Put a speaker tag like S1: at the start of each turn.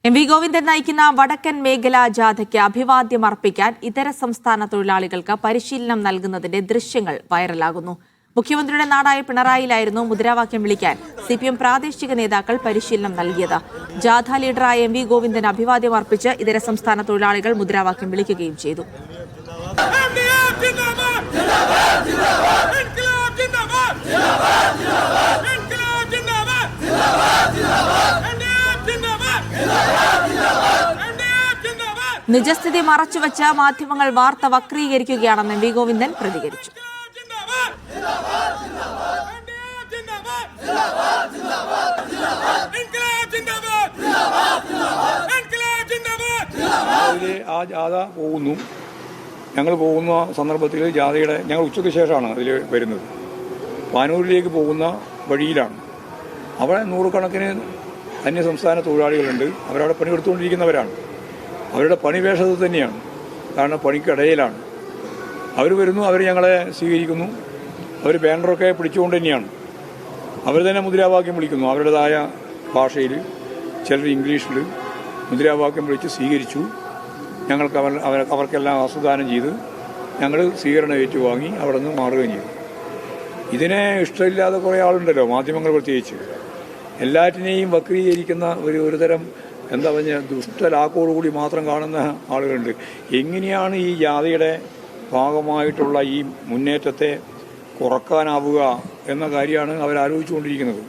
S1: M V Govindan നയിക്കുന്ന വടക്കൻ മേഖലാ ജാഥയ്ക്ക് അഭിവാദ്യം അർപ്പിക്കാൻ ഇതര സംസ്ഥാന തൊഴിലാളികൾക്ക് പരിശീലനം നൽകുന്നതിന്റെ ദൃശ്യങ്ങൾ വൈറലാകുന്നു. മുഖ്യമന്ത്രിയുടെ നാടായ പിണറായിയിലായിരുന്നു മുദ്രാവാക്യം വിളിക്കാൻ CPM പ്രാദേശിക നേതാക്കൾ പരിശീലനം നൽകിയത്. ജാഥ ലീഡറായ എം വി ഗോവിന്ദൻ അഭിവാദ്യം അർപ്പിച്ച് ഇതര സംസ്ഥാന തൊഴിലാളികൾ മുദ്രാവാക്യം വിളിക്കുകയും ചെയ്തു. നിജസ്ഥിതി മറച്ചുവെച്ച് മാധ്യമങ്ങൾ വാർത്ത വക്രീകരിക്കുകയാണെന്ന് എം വി ഗോവിന്ദൻ പ്രതികരിച്ചു.
S2: ആ ജാഥ പോകുന്നു. ഞങ്ങൾ പോകുന്ന സന്ദർഭത്തിൽ ജാഥയുടെ ഞങ്ങൾ ഉച്ചയ്ക്ക് ശേഷമാണ് അതിൽ വരുന്നത്. പാനൂരിലേക്ക് പോകുന്ന വഴിയിലാണ്. അവിടെ നൂറുകണക്കിന് അന്യസംസ്ഥാന തൊഴിലാളികളുണ്ട്. അവരവിടെ പണിയെടുത്തുകൊണ്ടിരിക്കുന്നവരാണ്. അവരുടെ പണിവേഷത്തിൽ തന്നെയാണ്, കാരണം പണിക്കിടയിലാണ് അവർ വരുന്നു. അവർ ഞങ്ങളെ സ്വീകരിക്കുന്നു. അവർ ബാനറൊക്കെ പിടിച്ചുകൊണ്ട് തന്നെയാണ്. അവർ തന്നെ മുദ്രാവാക്യം വിളിക്കുന്നു. അവരുടേതായ ഭാഷയിൽ, ചിലർ ഇംഗ്ലീഷിൽ മുദ്രാവാക്യം വിളിച്ച് സ്വീകരിച്ചു. ഞങ്ങൾക്ക് അവർക്കെല്ലാം ആസ്വാദനം ചെയ്ത് ഞങ്ങൾ സ്വീകരണം ഏറ്റുവാങ്ങി അവിടെ നിന്ന് മാറുകയും ചെയ്തു. ഇതിനെ ഇഷ്ടമില്ലാതെ കുറേ ആളുണ്ടല്ലോ, മാധ്യമങ്ങൾ പ്രത്യേകിച്ച്. എല്ലാറ്റിനെയും വക്രീകരിക്കുന്ന ഒരുതരം എന്താ പറഞ്ഞ ദുഷ്ടലാക്കോടുകൂടി മാത്രം കാണുന്ന ആളുകളുണ്ട്. എങ്ങനെയാണ് ഈ ജാതിയുടെ ഭാഗമായിട്ടുള്ള ഈ മുന്നേറ്റത്തെ കുറക്കാനാവുക എന്ന കാര്യമാണ് അവരാലോചിച്ചുകൊണ്ടിരിക്കുന്നത്.